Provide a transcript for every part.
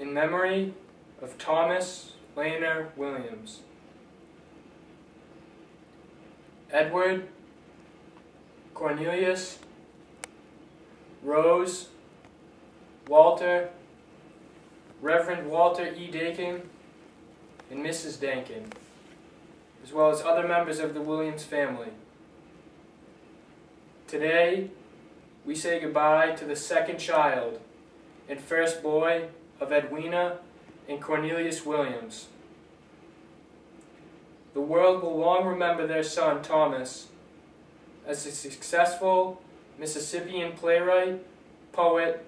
in memory of Thomas Laner Williams, Edward, Cornelius, Rose, Walter, Reverend Walter E. Dakin, and Mrs. Dakin, as well as other members of the Williams family. Today, we say goodbye to the second child and first boy of Edwina and Cornelius Williams. The world will long remember their son, Thomas, as a successful Mississippian playwright, poet,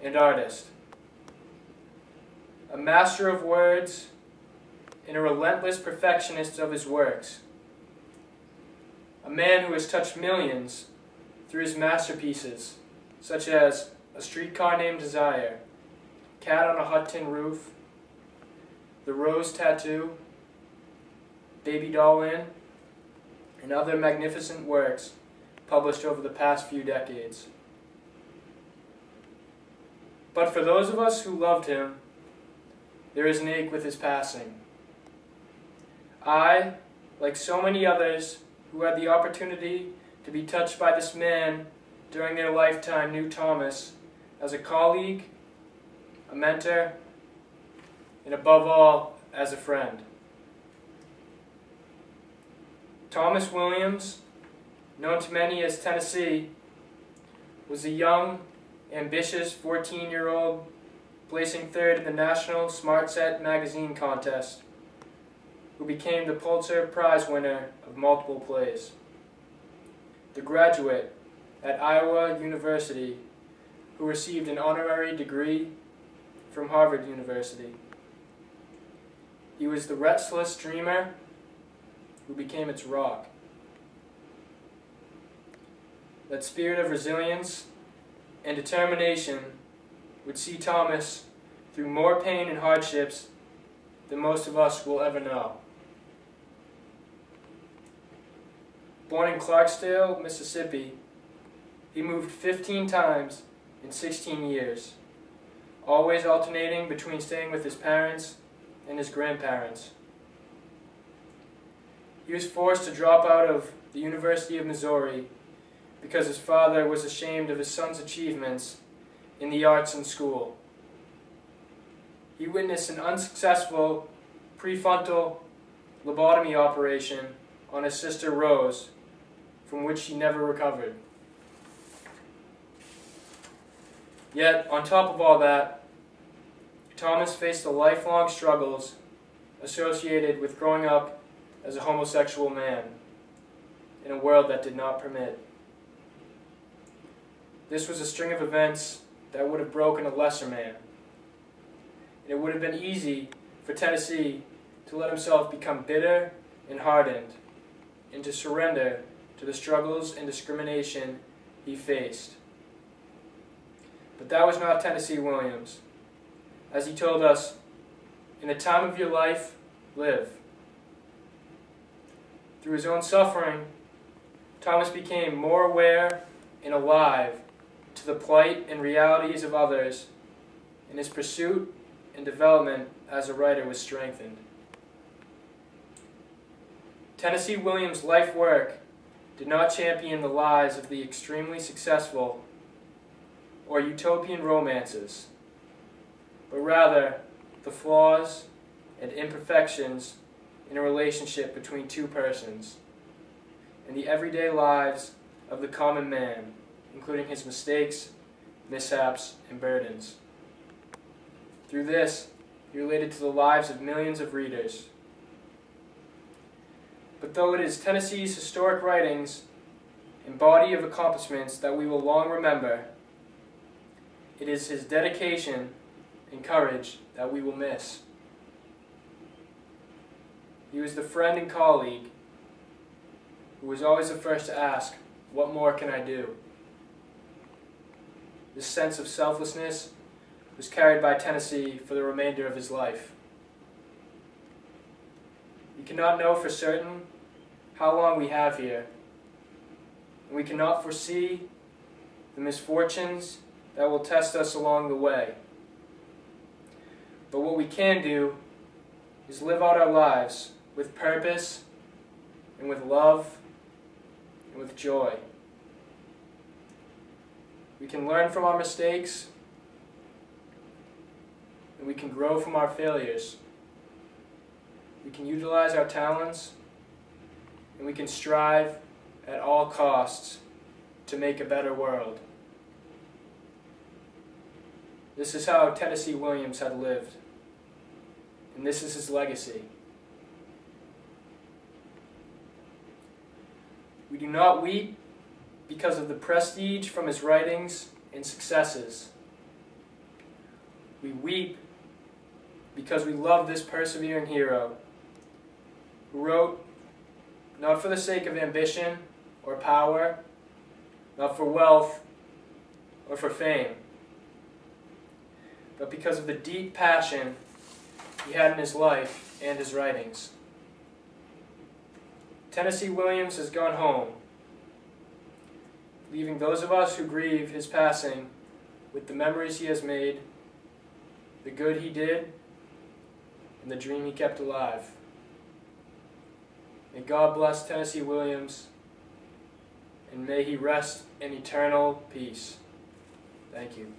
and artist. A master of words and a relentless perfectionist of his works. A man who has touched millions through his masterpieces, such as A Streetcar Named Desire, Cat on a Hut Tin Roof, The Rose Tattoo, Baby Doll Inn, and other magnificent works published over the past few decades. But for those of us who loved him, there is an ache with his passing. I, like so many others who had the opportunity to be touched by this man during their lifetime, knew Thomas as a colleague, a mentor, and above all, as a friend. Thomas Williams, known to many as Tennessee, was a young, ambitious 14-year-old placing third in the National Smart Set magazine contest, who became the Pulitzer Prize winner of multiple plays. The graduate at Iowa University, who received an honorary degree from Harvard University. He was the restless dreamer who became its rock. That spirit of resilience and determination would see Thomas through more pain and hardships than most of us will ever know. Born in Clarksdale, Mississippi, he moved 15 times in 16 years, always alternating between staying with his parents and his grandparents. He was forced to drop out of the University of Missouri because his father was ashamed of his son's achievements in the arts in school. He witnessed an unsuccessful prefrontal lobotomy operation on his sister Rose, from which he never recovered. Yet, on top of all that, Thomas faced the lifelong struggles associated with growing up as a homosexual man in a world that did not permit. This was a string of events that would have broken a lesser man. And it would have been easy for Tennessee to let himself become bitter and hardened, and to surrender to the struggles and discrimination he faced. But that was not Tennessee Williams. As he told us, in the time of your life, live. Through his own suffering, Thomas became more aware and alive to the plight and realities of others, and his pursuit and development as a writer was strengthened. Tennessee Williams' life work did not champion the lies of the extremely successful or utopian romances, but rather the flaws and imperfections in a relationship between two persons, and the everyday lives of the common man, including his mistakes, mishaps, and burdens. Through this, he related to the lives of millions of readers. But though it is Tennessee's historic writings and body of accomplishments that we will long remember, it is his dedication and courage that we will miss. He was the friend and colleague who was always the first to ask, "What more can I do?" This sense of selflessness was carried by Tennessee for the remainder of his life. We cannot know for certain how long we have here, and we cannot foresee the misfortunes that will test us along the way. But what we can do is live out our lives with purpose and with love and with joy. We can learn from our mistakes, and we can grow from our failures. We can utilize our talents, and we can strive at all costs to make a better world. This is how Tennessee Williams had lived, and this is his legacy. We do not weep because of the prestige from his writings and successes. We weep because we love this persevering hero who wrote not for the sake of ambition or power, not for wealth or for fame, but because of the deep passion he had in his life and his writings. Tennessee Williams has gone home, leaving those of us who grieve his passing with the memories he has made, the good he did, and the dream he kept alive. May God bless Tennessee Williams, and may he rest in eternal peace. Thank you.